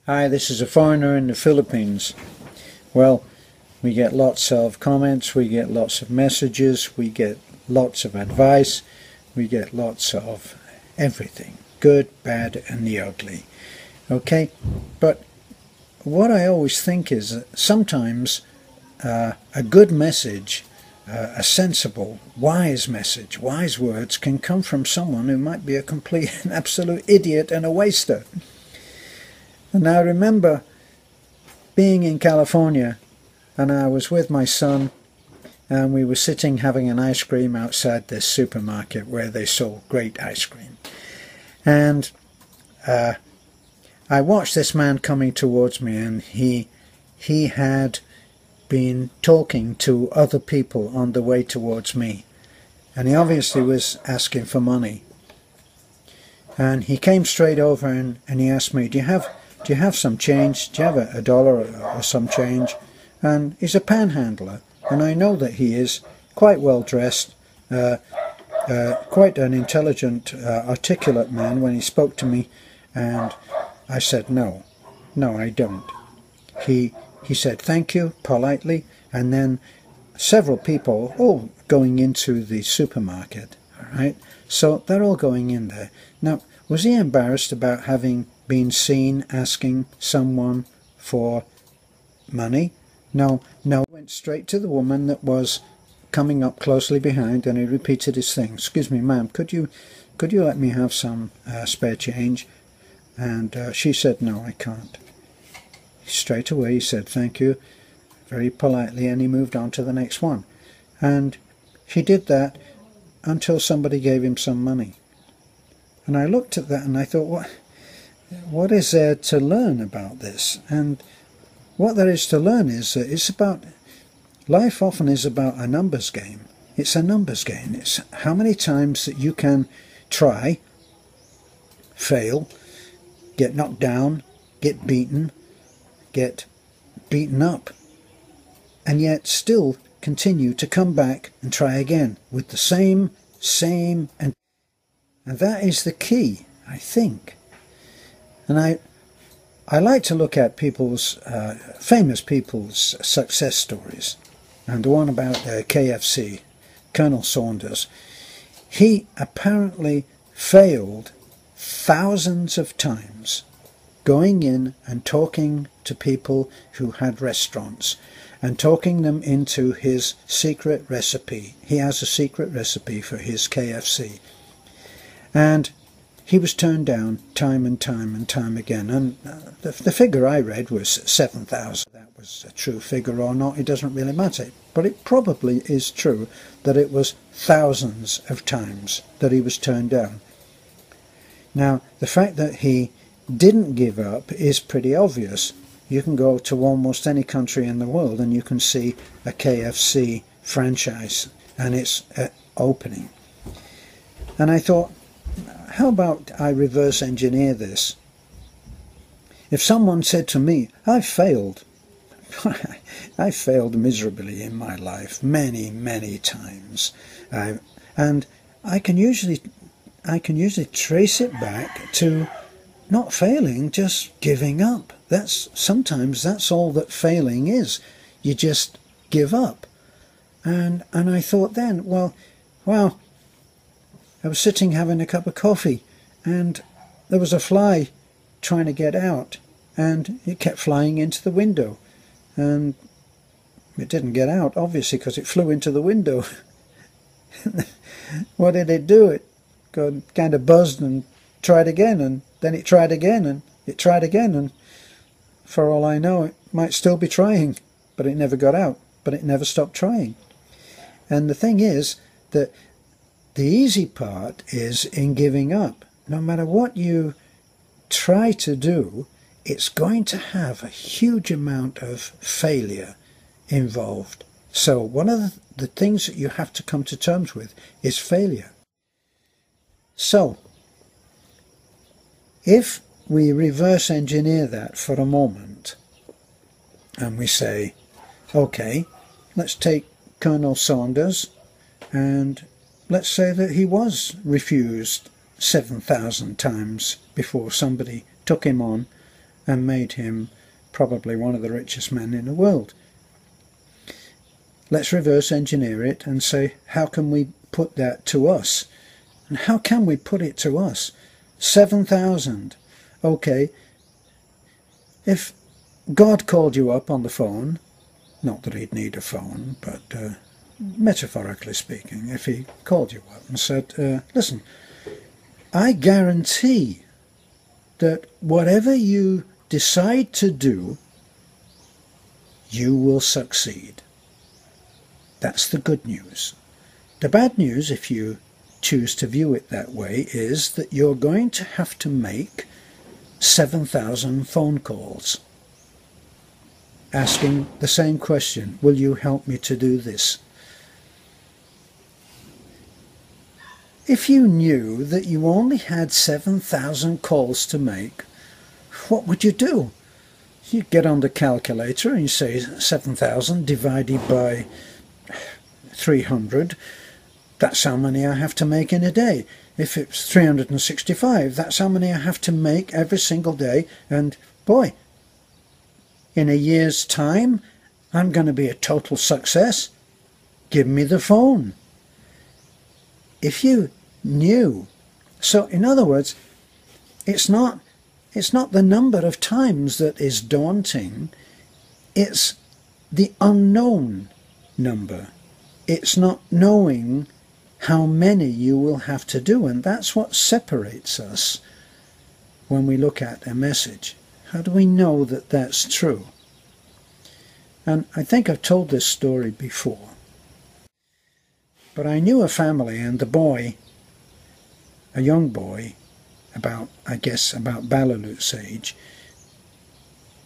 Hi, this is a foreigner in the Philippines. Well, we get lots of comments, we get lots of messages, we get lots of advice, we get lots of everything, good, bad and the ugly. Okay, but what I always think is that sometimes a good message, a sensible, wise message, wise words can come from someone who might be a complete and absolute idiot and a waster. And I remember being in California, and I was with my son, and we were sitting having an ice cream outside this supermarket where they sold great ice cream. And I watched this man coming towards me, and he had been talking to other people on the way towards me, and he obviously was asking for money. And he came straight over and he asked me, do you have some change? Do you have a dollar or some change? And he's a panhandler, and I know that he is quite well dressed, quite an intelligent, articulate man when he spoke to me. And I said, no, I don't. He said thank you politely, and then several people all going into the supermarket. All right, so they're all going in there. Now, was he embarrassed about having been seen asking someone for money? No, went straight to the woman that was coming up closely behind, and he repeated his thing. Excuse me, ma'am, could you let me have some spare change? And she said, no, I can't. Straight away he said thank you, very politely, and he moved on to the next one. And he did that until somebody gave him some money. And I looked at that and I thought, what is there to learn about this? And what there is to learn is that it's about, life often is about a numbers game. It's a numbers game. It's how many times that you can try, fail, get knocked down, get beaten up, and yet still continue to come back and try again with the same, and that is the key, I think. And I like to look at people's, famous people's success stories. And the one about KFC, Colonel Saunders, he apparently failed thousands of times going in and talking to people who had restaurants and talking them into his secret recipe. He has a secret recipe for his KFC. And he was turned down time and time again. And the figure I read was 7,000. That was a true figure or not, it doesn't really matter. But it probably is true that it was thousands of times that he was turned down. Now, the fact that he didn't give up is pretty obvious. You can go to almost any country in the world and you can see a KFC franchise and it's opening. And I thought, how about I reverse engineer this? If someone said to me, I've failed, I failed miserably in my life many times, and I can usually trace it back to not failing, just giving up. Sometimes that's all that failing is. You just give up. And I thought then, well, I was sitting having a cup of coffee, and there was a fly trying to get out, and it kept flying into the window, and it didn't get out, obviously, because it flew into the window. What did it do? It kind of buzzed and tried again, and then it tried again, and it tried again, and for all I know, it might still be trying, but it never got out, but it never stopped trying. And the thing is that the easy part is in giving up. No matter what you try to do, it's going to have a huge amount of failure involved. So one of the things that you have to come to terms with is failure. So, if we reverse engineer that for a moment, and we say, okay, let's take Colonel Saunders, and let's say that he was refused 7,000 times before somebody took him on and made him probably one of the richest men in the world. Let's reverse engineer it and say, how can we put that to us? And how can we put it to us? 7,000. Okay, if God called you up on the phone, not that he'd need a phone, but metaphorically speaking, if he called you up and said, listen, I guarantee that whatever you decide to do, you will succeed. That's the good news. The bad news, if you choose to view it that way, is that you're going to have to make 7,000 phone calls asking the same question, will you help me to do this? If you knew that you only had 7,000 calls to make, what would you do? You get on the calculator and you say 7,000 divided by 300, that's how many I have to make in a day. If it's 365, that's how many I have to make every single day. And boy, in a year's time, I'm going to be a total success. Give me the phone. If you knew. So in other words, it's not the number of times that is daunting, it's the unknown number. It's not knowing how many you will have to do, and that's what separates us when we look at a message. How do we know that that's true? And I think I've told this story before, but I knew a family, and the boy, a young boy, I guess about Balalut's age,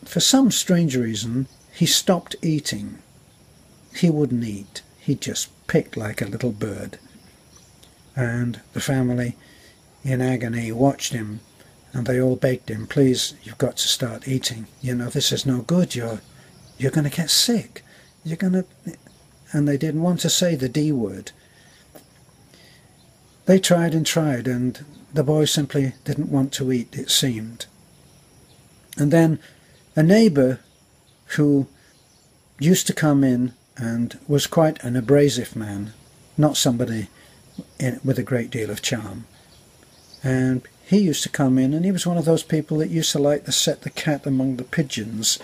for some strange reason, he stopped eating. He wouldn't eat. He just picked like a little bird. And the family, in agony, watched him, and they all begged him, please, you've got to start eating. You know, this is no good. You're going to get sick. You're going to... And they didn't want to say the D word. They tried and tried, and the boy simply didn't want to eat, it seemed. And then a neighbour who used to come in and was quite an abrasive man, not somebody with a great deal of charm. And he used to come in, and he was one of those people that used to like to set the cat among the pigeons,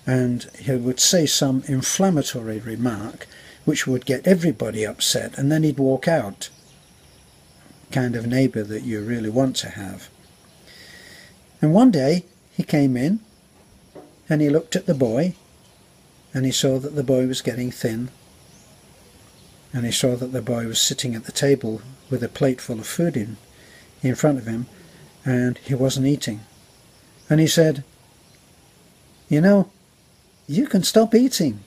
and he would say some inflammatory remark which would get everybody upset, and then he'd walk out. Kind of neighbour that you really want to have. And one day he came in and he looked at the boy, and he saw that the boy was getting thin, and he saw that the boy was sitting at the table with a plate full of food in front of him, and he wasn't eating. And he said, you know, you can stop eating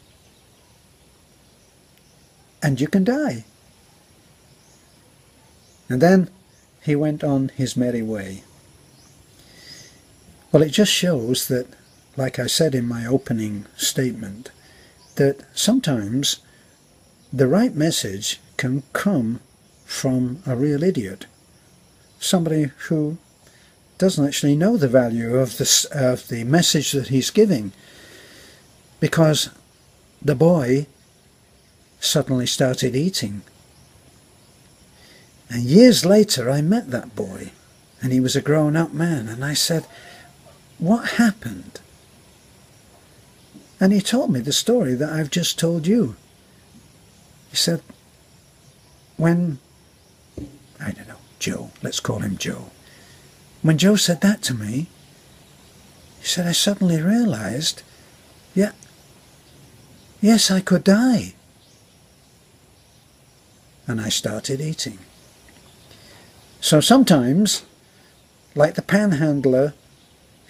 and you can die. And then he went on his merry way. Well, it just shows that, like I said in my opening statement, that sometimes the right message can come from a real idiot. Somebody who doesn't actually know the value of the message that he's giving, because the boy suddenly started eating. And years later I met that boy, and he was a grown-up man, and I said, what happened? And he told me the story that I've just told you. He said, when, I don't know, Joe, let's call him Joe. When Joe said that to me, he said, I suddenly realized, yes, I could die. And I started eating. So sometimes, like the panhandler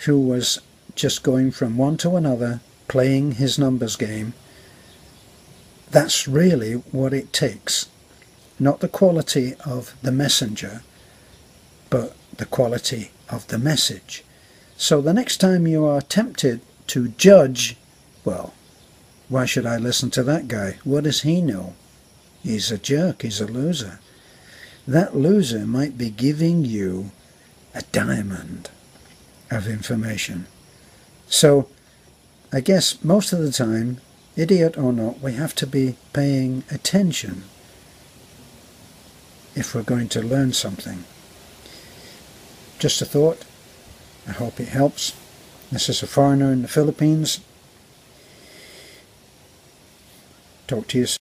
who was just going from one to another, playing his numbers game, that's really what it takes. Not the quality of the messenger, but the quality of the message. So the next time you are tempted to judge, well, why should I listen to that guy? What does he know? He's a jerk, he's a loser. That loser might be giving you a diamond of information. So I guess most of the time, idiot or not, we have to be paying attention if we're going to learn something. Just a thought. I hope it helps. This is a foreigner in the Philippines. Talk to you soon.